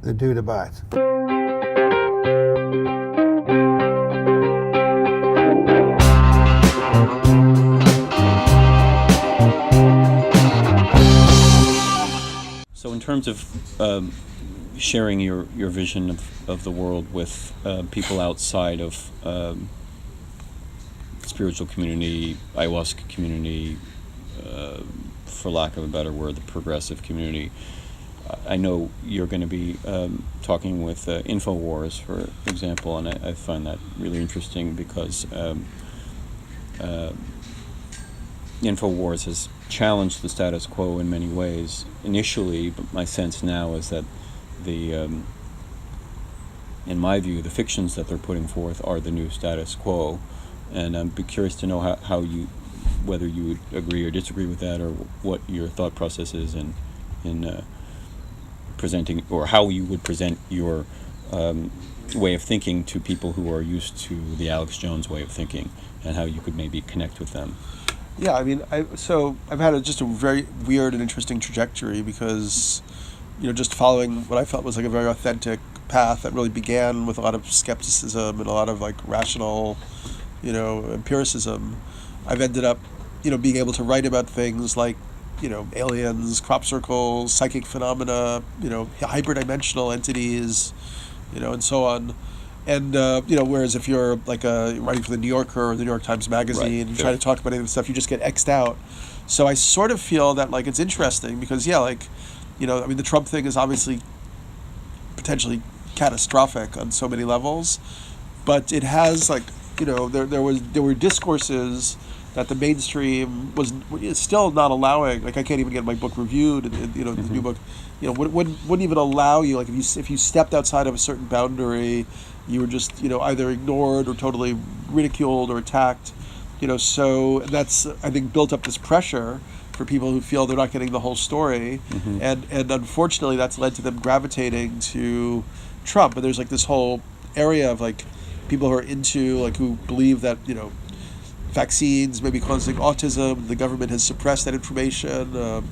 the dude about. So in terms of sharing your vision of the world with people outside of spiritual community, ayahuasca community, for lack of a better word, the progressive community, I know you're going to be talking with InfoWars, for example, and I find that really interesting because InfoWars has challenged the status quo in many ways initially, but my sense now is that in my view, the fictions that they're putting forth are the new status quo, and I'd be curious to know whether you would agree or disagree with that, or what your thought process is in presenting, or how you would present your way of thinking to people who are used to the Alex Jones way of thinking, and how you could maybe connect with them. Yeah, I mean, I've had just a very weird and interesting trajectory because, just following what I felt was like a very authentic path that really began with a lot of skepticism and a lot of like rational, empiricism. I've ended up, being able to write about things like, aliens, crop circles, psychic phenomena, hyperdimensional entities, and so on. And, whereas if you're like writing for the New Yorker or the New York Times Magazine and trying to talk about any of the stuff, you just get X'd out. So I sort of feel that like it's interesting because, the Trump thing is obviously potentially catastrophic on so many levels, but it has there were discourses that the mainstream is still not allowing. Like I can't even get my book reviewed, and the new book, wouldn't even allow you. Like if you stepped outside of a certain boundary, you were just either ignored or totally ridiculed or attacked. So that's, I think, built up this pressure for people who feel they're not getting the whole story, and unfortunately that's led to them gravitating to Trump. And there's like this whole area of like people who are who believe that vaccines may be causing autism. The government has suppressed that information. That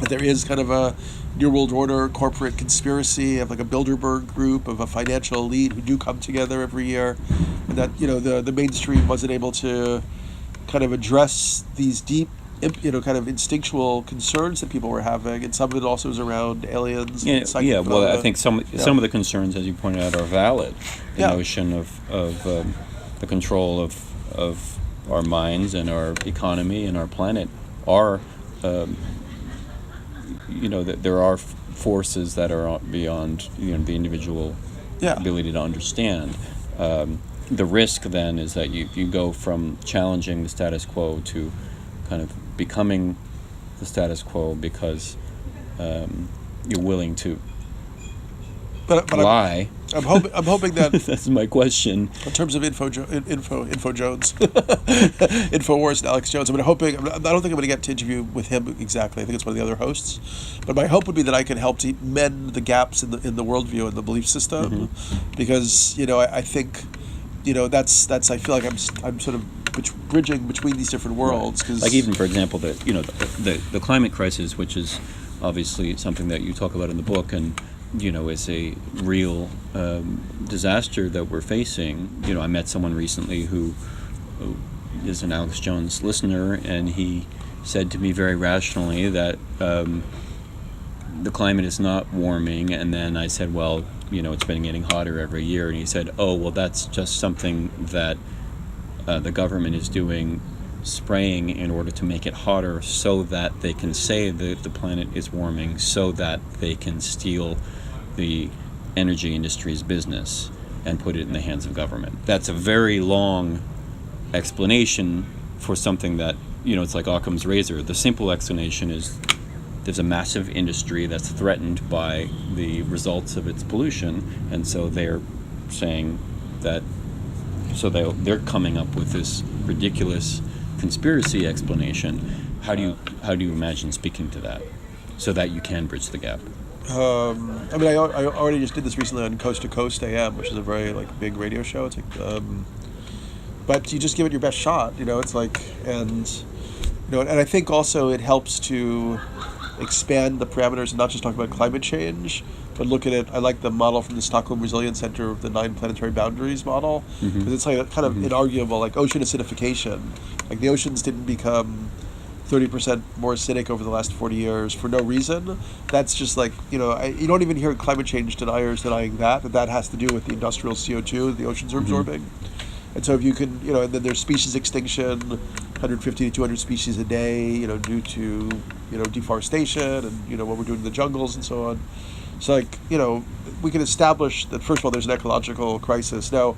there is kind of a New World Order corporate conspiracy of like a Bilderberg group of a financial elite who do come together every year, and that the mainstream wasn't able to kind of address these deep kind of instinctual concerns that people were having, and some of it also is around aliens. I think some of the concerns, as you pointed out, are valid. The notion of the control of our minds and our economy and our planet are, that there are forces that are beyond the individual ability to understand. The risk then is that you go from challenging the status quo to kind of becoming the status quo because you're willing to lie. I'm hoping that that's my question. In terms of Info Jones, InfoWars and Alex Jones, I don't think I'm going to get to interview with him exactly. I think it's one of the other hosts. But my hope would be that I can help to mend the gaps in the worldview and the belief system, because I think that's I feel like I'm sort of bridging between these different worlds. Cause like even for example the climate crisis, which is obviously something that you talk about in the book, and is a real disaster that we're facing. I met someone recently who is an Alex Jones listener, and he said to me very rationally that the climate is not warming, and then I said, well, it's been getting hotter every year, and he said, oh, well, that's just something that the government is doing, spraying in order to make it hotter so that they can say that the planet is warming, so that they can steal the energy industry's business and put it in the hands of government. That's a very long explanation for something that, it's like Occam's razor. The simple explanation is there's a massive industry that's threatened by the results of its pollution, and so they're saying that, so they're coming up with this ridiculous conspiracy explanation. How do you imagine speaking to that so that you can bridge the gap? I already just did this recently on Coast to Coast AM, which is a very big radio show. It's like, but you just give it your best shot. It's like, and I think also it helps to expand the parameters and not just talk about climate change, but look at it. I like the model from the Stockholm Resilience Center of the 9 planetary boundaries model, because it's like a kind of inarguable, like ocean acidification. Like the oceans didn't become 30% more acidic over the last 40 years for no reason. That's just like, you don't even hear climate change deniers denying that has to do with the industrial CO2 that the oceans are absorbing. And so if you can, and then there's species extinction, 150 to 200 species a day, due to, deforestation and, what we're doing in the jungles and so on. So like, we can establish that, first of all, there's an ecological crisis. Now,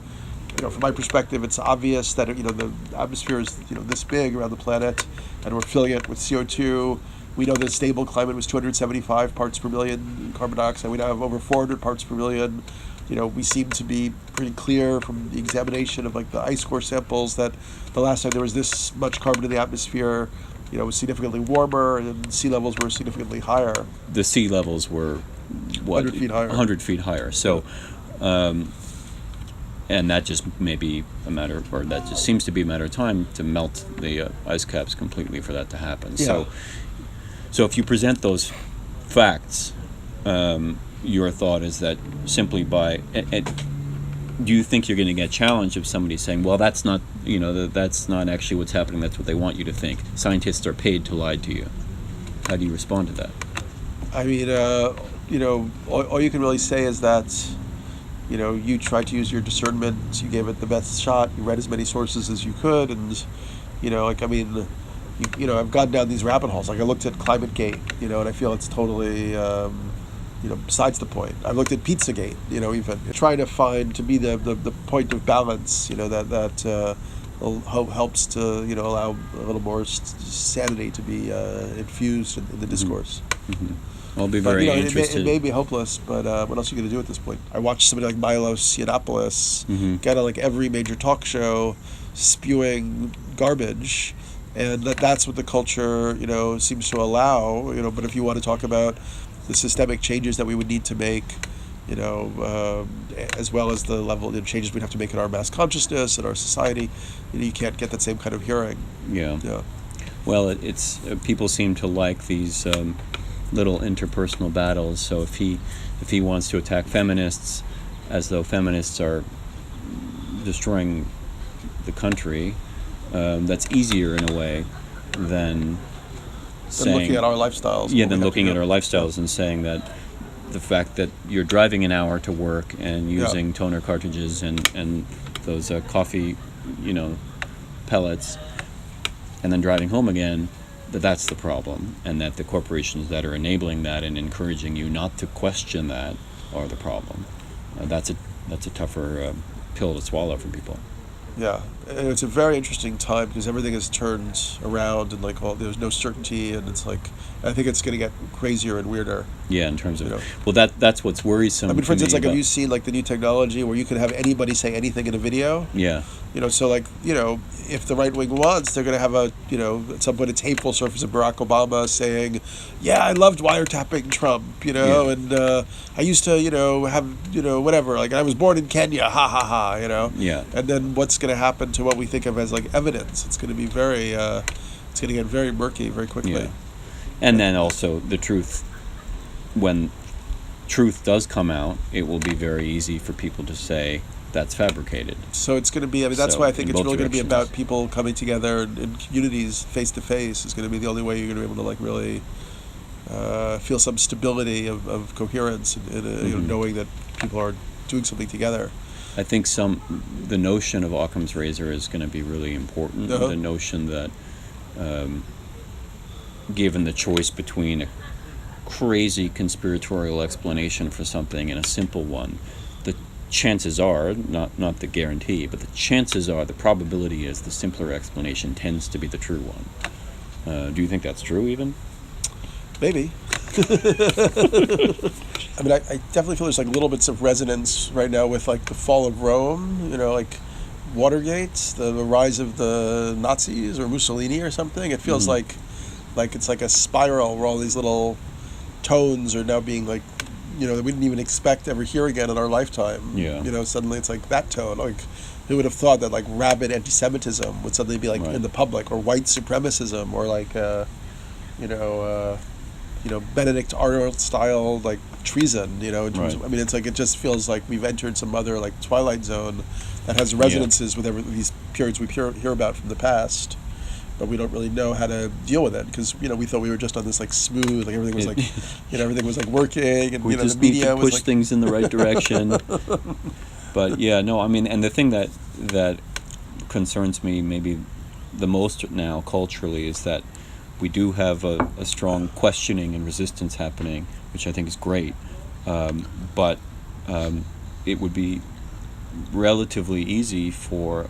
from my perspective, it's obvious that, the atmosphere is, this big around the planet, and we're filling it with CO2. We know that stable climate was 275 parts per million carbon dioxide. We now have over 400 parts per million. We seem to be pretty clear from the examination of like the ice core samples that the last time there was this much carbon in the atmosphere, was significantly warmer and sea levels were significantly higher. The sea levels were, what? 100 feet higher. 100 feet higher. So, and that just may be a matter, or that just seems to be a matter of time to melt the ice caps completely for that to happen. Yeah. So if you present those facts, your thought is that simply by, do you think you're going to get challenged if somebody's saying, well, that's not, that's not actually what's happening, that's what they want you to think. Scientists are paid to lie to you. How do you respond to that? I mean, all you can really say is that, you tried to use your discernment, you gave it the best shot, you read as many sources as you could, and, I've gone down these rabbit holes. Like I looked at ClimateGate, and I feel it's totally, besides the point. I've looked at Pizzagate, even trying to find, to be the point of balance, that helps to, allow a little more sanity to be infused in the discourse. I'll be very interested. It may be hopeless, but what else are you going to do at this point? I watched somebody like Milos Yiannopoulos get on like every major talk show spewing garbage, and that's what the culture, seems to allow, but if you want to talk about the systemic changes that we would need to make, as well as the level of changes we'd have to make in our mass consciousness and our society, you can't get that same kind of hearing. Yeah. Well, it's people seem to like these little interpersonal battles. So if he wants to attack feminists as though feminists are destroying the country, that's easier in a way than saying, looking at our lifestyles. Yeah, than looking at our lifestyles and saying that the fact that you're driving an hour to work and using toner cartridges and those coffee, pellets, and then driving home again, that's the problem, and that the corporations that are enabling that and encouraging you not to question that are the problem. That's a tougher pill to swallow for people. Yeah, and it's a very interesting time because everything has turned around and there's no certainty, and it's I think it's going to get crazier and weirder. Yeah, in terms of well, that's what's worrisome. I mean, for instance, have you seen the new technology where you can have anybody say anything in a video? Yeah. So if the right wing wants, they're going to have at some point it's hateful surface of Barack Obama saying, yeah, I loved wiretapping Trump, and I used to, have, whatever, I was born in Kenya, ha ha ha, Yeah. And then what's going to happen to what we think of as evidence? It's going to be it's going to get very murky very quickly. Yeah. And then also the truth, when truth does come out, it will be very easy for people to say that's fabricated. So it's going to be, that's why I think it's really going to be about people coming together in communities face to face. Is going to be the only way you're going to be able to really feel some stability of coherence and knowing that people are doing something together. I think the notion of Occam's razor is going to be really important. The notion that given the choice between a crazy conspiratorial explanation for something and a simple one, the chances are, not the guarantee, but the chances are, the probability is the simpler explanation tends to be the true one. Do you think that's true even? Maybe. I mean, I definitely feel there's little bits of resonance right now with the fall of Rome, Watergate, the rise of the Nazis or Mussolini or something. It feels like it's a spiral where all these little tones are now being that we didn't even expect to ever hear again in our lifetime. Yeah. Suddenly it's that tone. Who would have thought that rabid anti-Semitism would suddenly be right. in the public, or white supremacism, or Benedict Arnold style like treason. In terms Right. I mean, it's like it just feels like we've entered some other like Twilight Zone that has resonances with these periods we hear about from the past, but we don't really know how to deal with it because we thought we were just on this like smooth, like everything was like everything was like working, and We the just need media to was push like things in the right direction. But yeah, no, I mean, and the thing that concerns me maybe the most now culturally is that we do have a strong questioning and resistance happening, which I think is great. But it would be relatively easy for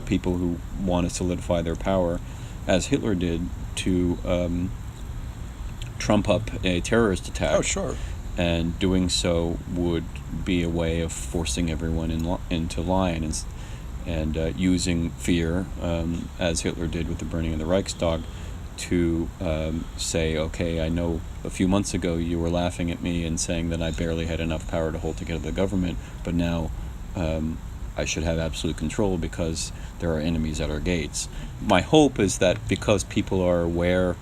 people who want to solidify their power, as Hitler did, to trump up a terrorist attack. oh sure. And doing so would be a way of forcing everyone into line and using fear, as Hitler did with the burning of the Reichstag, to say, okay, I know a few months ago you were laughing at me and saying that I barely had enough power to hold together the government, but now I should have absolute control because there are enemies at our gates. My hope is that because people are aware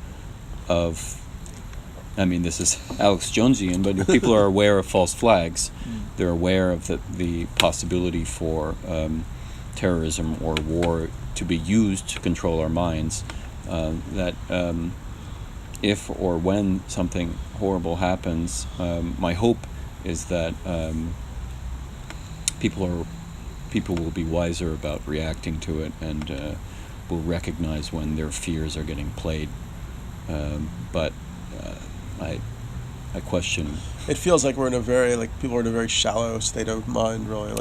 of, I mean, this is Alex Jonesian, but if people are aware of false flags, they're aware of the possibility for terrorism or war to be used to control our minds, that if or when something horrible happens, my hope is that people will be wiser about reacting to it and will recognize when their fears are getting played. But I question. It feels like we're in a very people are in a very shallow state of mind, really.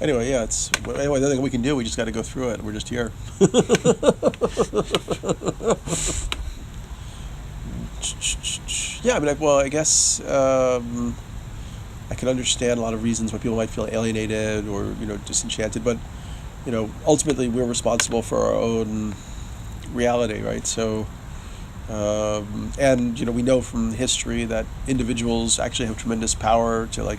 Anyway, yeah. Anyway. The thing we can do, we just got to go through it. We're just here. Yeah, I mean, I guess I can understand a lot of reasons why people might feel alienated or disenchanted, but ultimately we're responsible for our own reality, right? So. And we know from history that individuals actually have tremendous power to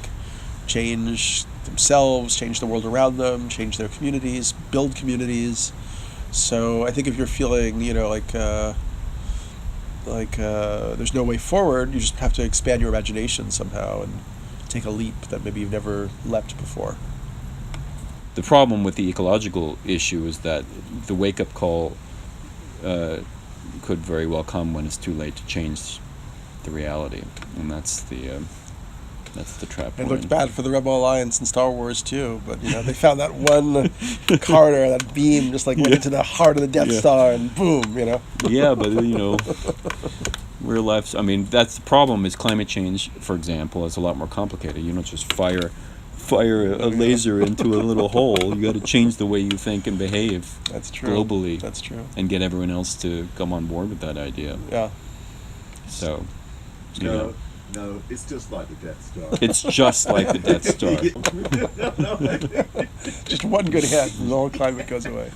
change themselves, change the world around them, change their communities, build communities. So I think if you're feeling there's no way forward, you just have to expand your imagination somehow and take a leap that maybe you've never leapt before. The problem with the ecological issue is that the wake-up call could very well come when it's too late to change the reality, and that's the trap. It looked bad for the Rebel Alliance in Star Wars too, but they found that one corridor, that beam just went into the heart of the Death Star, and boom, Yeah, but real life. I mean, that's the problem. Is climate change, for example, is a lot more complicated. You don't just fire a laser into a little hole. You got to change the way you think and behave. That's true. Globally. That's true. And get everyone else to come on board with that idea. Yeah. So, No, it's just like the Death Star. It's just like the Death Star. Just one good hit and the whole climate goes away.